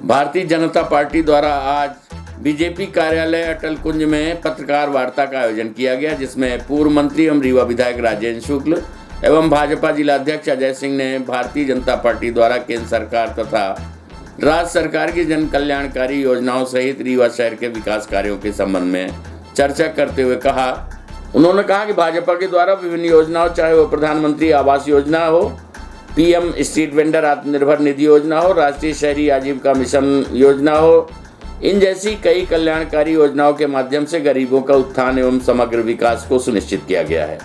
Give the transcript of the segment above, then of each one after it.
Bharatiya Janata party द्वारा आज BJP कार्यालय अटल कुंज में पत्रकार वार्ता का आयोजन किया गया, जिसमें पूर्व मंत्री एवं रीवा विधायक राजेंद्र शुक्ल एवं भाजपा जिलाध्यक्ष अजय सिंह ने भारतीय जनता पार्टी द्वारा केंद्र सरकार तथा राज्य सरकार की जन कल्याणकारी योजनाओं सहित रीवा शहर के विकास कार्यों के संबंध में चर्चा करते हुए उन्होंने कहा कि भाजपा के द्वारा विभिन्न योजनाओं, चाहे वो प्रधानमंत्री आवास योजना हो, PM street vendor Atmanirbhar Nidhi योजना हो, राष्ट्रीय शहरी आजीविका मिशन योजना हो, इन जैसी कई कल्याणकारी योजनाओं के माध्यम से गरीबों का उत्थान एवं समग्र विकास को सुनिश्चित किया गया है।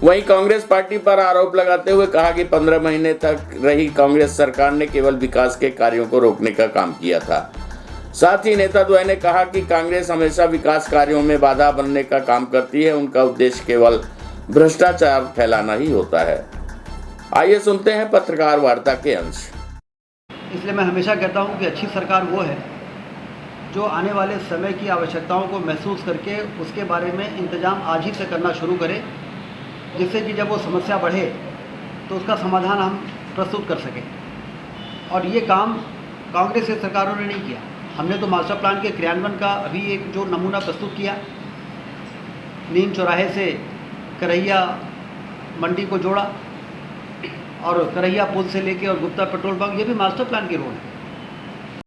वहीं कांग्रेस पार्टी पर आरोप लगाते हुए कहा कि 15 महीने तक रही कांग्रेस सरकार ने केवल विकास के कार्यों को रोकने का काम किया था। साथ ही नेता द्वय ने कहा कि कांग्रेस हमेशा विकास कार्यों में बाधा बनने का काम करती है, उनका उद्देश्य केवल भ्रष्टाचार फैलाना ही होता है। आइए सुनते हैं पत्रकार वार्ता के अंश। इसलिए मैं हमेशा कहता हूं कि अच्छी सरकार वो है जो आने वाले समय की आवश्यकताओं को महसूस करके उसके बारे में इंतजाम आज ही से करना शुरू करे, जिससे कि जब वो समस्या बढ़े तो उसका समाधान हम प्रस्तुत कर सकें। और ये काम कांग्रेस की सरकारों ने नहीं किया। हमने तो मास्टर प्लान के क्रियान्वयन का अभी एक जो नमूना प्रस्तुत किया, नीम चौराहे से करैया मंडी को जोड़ा और करैया पुल से लेके और गुप्ता पेट्रोल पंप, ये भी मास्टर प्लान के रोड है।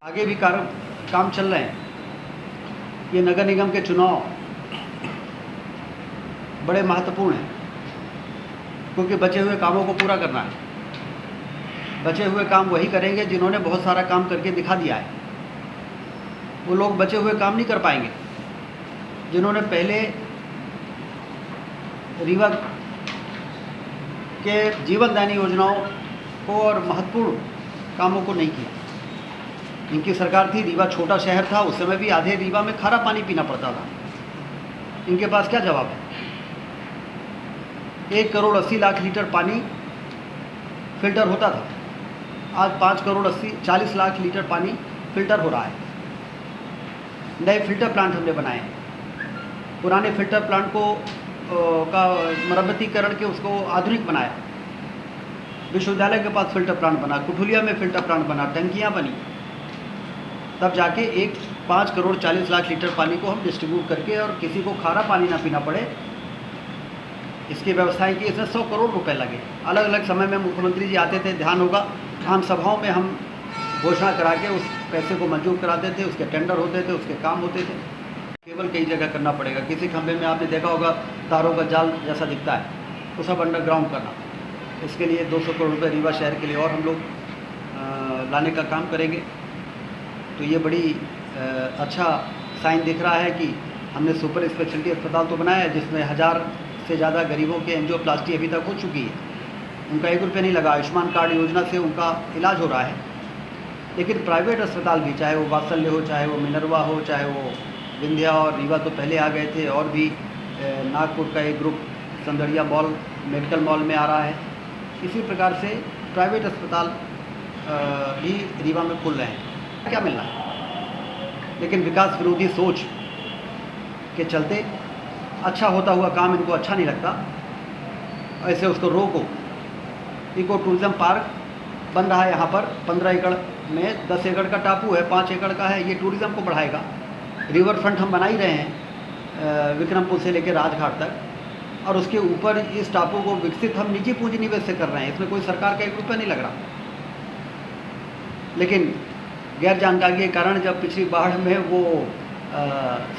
आगे भी काम चल रहे हैं। ये नगर निगम के चुनाव बड़े महत्वपूर्ण हैं, क्योंकि बचे हुए कामों को पूरा करना है। बचे हुए काम वही करेंगे जिन्होंने बहुत सारा काम करके दिखा दिया है। वो लोग बचे हुए काम नहीं कर पाएंगे जिन्होंने पहले रीवा के जीवनदायिनी योजनाओं को और महत्वपूर्ण कामों को नहीं किया। इनकी सरकार थी, रीवा छोटा शहर था, उस समय भी आधे रीवा में खारा पानी पीना पड़ता था। इनके पास क्या जवाब है? 1 करोड़ 80 लाख लीटर पानी फिल्टर होता था, आज 5 करोड़ 40 लाख लीटर पानी फिल्टर हो रहा है। नए फिल्टर प्लांट हमने बनाए हैं। पुराने फिल्टर प्लांट को का मरम्मतीकरण के उसको आधुनिक बनाया। विश्वविद्यालय के पास फिल्टर प्लांट बना, कुठुलिया में फिल्टर प्लांट बना, टंकियाँ बनी, तब जाके 5 करोड़ 40 लाख लीटर पानी को हम डिस्ट्रीब्यूट करके और किसी को खारा पानी ना पीना पड़े, इसकी व्यवस्थाएं की। इसमें 100 करोड़ रुपए लगे। अलग अलग समय में मुख्यमंत्री जी आते थे, ध्यान होगा, आम सभाओं में हम घोषणा करा के उस पैसे को मंजूर कराते थे, उसके टेंडर होते थे, उसके काम होते थे। केवल कई जगह करना पड़ेगा। किसी खंभे में आपने देखा होगा तारों का जाल जैसा दिखता है, वो सब अंडरग्राउंड करना। इसके लिए 200 करोड़ रुपये रीवा शहर के लिए और हम लोग लाने का काम करेंगे। तो ये बड़ी अच्छा साइन दिख रहा है कि हमने सुपर स्पेशलिटी अस्पताल तो बनाया है, जिसमें 1000 से ज़्यादा गरीबों की एंजियोप्लास्टी अभी तक हो चुकी है। उनका 1 रुपया नहीं लगा। आयुष्मान कार्ड योजना से उनका इलाज हो रहा है। लेकिन प्राइवेट अस्पताल भी, चाहे वो वात्सल्य हो, चाहे वो मिनरवा हो, चाहे वो विंध्या और रीवा तो पहले आ गए थे, और भी नागपुर का एक ग्रुप संदड़िया मॉल मेडिकल मॉल में आ रहा है। इसी प्रकार से प्राइवेट अस्पताल भी रीवा में खुल रहे हैं। क्या मिलना है? लेकिन विकास विरोधी सोच के चलते अच्छा होता हुआ काम इनको अच्छा नहीं लगता, ऐसे उसको रोको। इको टूरिज्म पार्क बन रहा है यहाँ पर 15 एकड़ में, 10 एकड़ का टापू है, 5 एकड़ का है। ये टूरिज्म को बढ़ाएगा। रिवर फ्रंट हम बना ही रहे हैं, विक्रमपुर से लेकर राजघाट तक, और उसके ऊपर इस टापू को विकसित हम निजी पूंजी निवेश से कर रहे हैं। इसमें कोई सरकार का 1 रुपया नहीं लग रहा। लेकिन गैर जानकारी के कारण जब पिछली बाढ़ में वो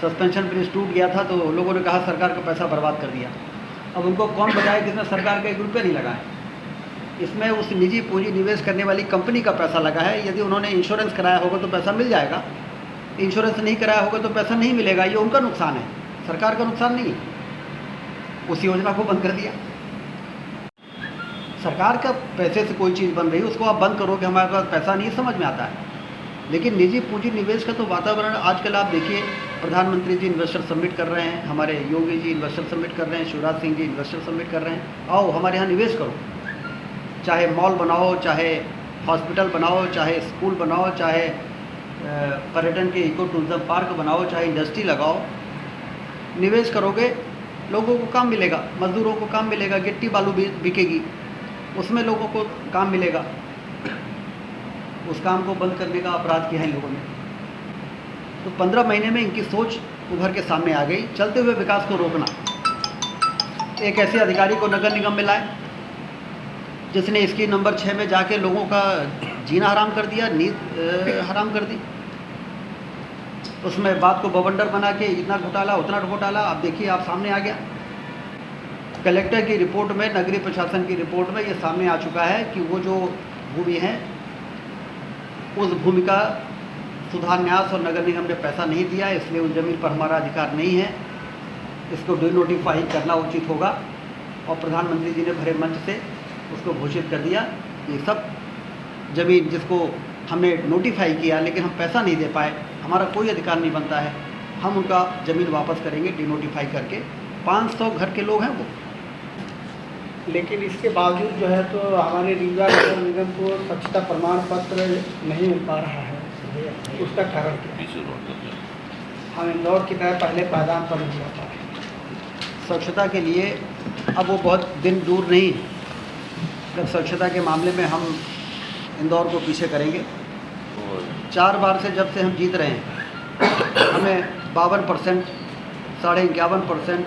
सस्पेंशन ब्रिज टूट गया था, तो लोगों ने कहा सरकार का पैसा बर्बाद कर दिया। अब उनको कौन बताए कि इसमें सरकार का 1 रुपया नहीं लगा है। इसमें उस निजी पूंजी निवेश करने वाली कंपनी का पैसा लगा है। यदि उन्होंने इंश्योरेंस कराया होगा तो पैसा मिल जाएगा, इंश्योरेंस नहीं कराया होगा तो पैसा नहीं मिलेगा। ये उनका नुकसान है, सरकार का नुकसान नहीं। उस योजना को बंद कर दिया। सरकार का पैसे से कोई चीज़ बन रही है, उसको आप बंद करो कि हमारे पास पैसा नहीं, समझ में आता है। लेकिन निजी पूंजी निवेश का तो वातावरण आजकल आप देखिए, प्रधानमंत्री जी इन्वेस्टर समिट कर रहे हैं, हमारे योगी जी इन्वेस्टर समिट कर रहे हैं, शिवराज सिंह जी इन्वेस्टर समिट कर रहे हैं। आओ हमारे यहाँ निवेश करो, चाहे मॉल बनाओ, चाहे हॉस्पिटल बनाओ, चाहे स्कूल बनाओ, चाहे पर्यटन के इको टूरिज्म पार्क बनाओ, चाहे इंडस्ट्री लगाओ। निवेश करोगे, लोगों को काम मिलेगा, मजदूरों को काम मिलेगा, गिट्टी बालू बिकेगी, उसमें लोगों को काम मिलेगा। उस काम को बंद करने का अपराध किया है इन लोगों ने। तो 15 महीने में इनकी सोच उभर के सामने आ गई। चलते हुए विकास को रोकना, एक ऐसे अधिकारी को नगर निगम में लाए जिसने स्कीम नंबर 6 में जाके लोगों का जीना हराम कर दिया, नींद हराम कर दी। उसमें बात को बवंडर बना के इतना घोटाला उतना घोटाला, अब देखिए आप सामने आ गया। कलेक्टर की रिपोर्ट में, नगरीय प्रशासन की रिपोर्ट में ये सामने आ चुका है कि वो जो भूमि है उस भूमि का सुधार न्यास और नगर निगम ने पैसा नहीं दिया, इसलिए उस जमीन पर हमारा अधिकार नहीं है, इसको डिनोटिफाई करना उचित होगा। और प्रधानमंत्री जी ने भरे मंच से उसको घोषित कर दिया। ये सब ज़मीन जिसको हमने नोटिफाई किया लेकिन हम पैसा नहीं दे पाए, हमारा कोई अधिकार नहीं बनता है, हम उनका ज़मीन वापस करेंगे डिनोटिफाई करके। 500 घर के लोग हैं वो। लेकिन इसके बावजूद जो है तो हमारे रीवा नगर निगम को स्वच्छता प्रमाण पत्र नहीं मिल पा रहा है, उसका कारण क्या है? हम इंदौर की तरह पहले पायदान पर नहीं जाता है। स्वच्छता के लिए अब वो बहुत दिन दूर नहीं है जब स्वच्छता के मामले में हम इंदौर को पीछे करेंगे। 4 बार से जब से हम जीत रहे हैं हमें 52%, 51%,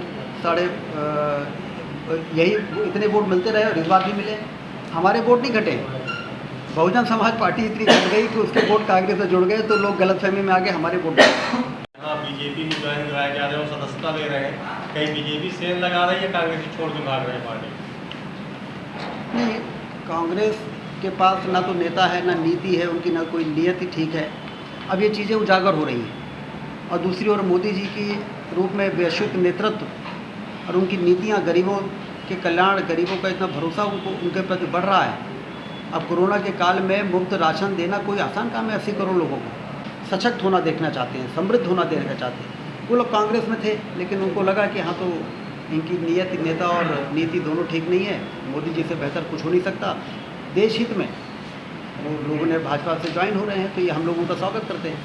यही इतने वोट मिलते रहे और इस बार भी मिले। हमारे वोट नहीं घटे। बहुजन समाज पार्टी इतनी घट गई कि उसके वोट कांग्रेस से जुड़ गए तो लोग गलतफहमी में आ गए, हमारे वोट हाँ, बीजेपी में ज्वाइन कराया जा रहे हैं, सदस्यता ले रहे हैं। कहीं बीजेपी सेल लगा रही है, कांग्रेस छोड़ के भाग रहे हैं पार्टी? नहीं, कांग्रेस के पास ना तो नेता है, ना नीति है, उनकी ना कोई नीयत ही ठीक है। अब ये चीज़ें उजागर हो रही हैं। और दूसरी ओर मोदी जी की रूप में वैश्विक नेतृत्व और उनकी नीतियाँ गरीबों के कल्याण, गरीबों का इतना भरोसा उनके प्रति बढ़ रहा है। अब कोरोना के काल में मुफ्त राशन देना कोई आसान काम है। 80 करोड़ लोगों को सशक्त होना देखना चाहते हैं, समृद्ध होना देखना चाहते हैं। वो लोग कांग्रेस में थे लेकिन उनको लगा कि हाँ, तो इनकी नीयत, नेता और नीति दोनों ठीक नहीं है, मोदी जी से बेहतर कुछ हो नहीं सकता। देश हित में वो लोगों ने भाजपा से ज्वाइन हो रहे हैं, तो ये हम लोगों का स्वागत करते हैं।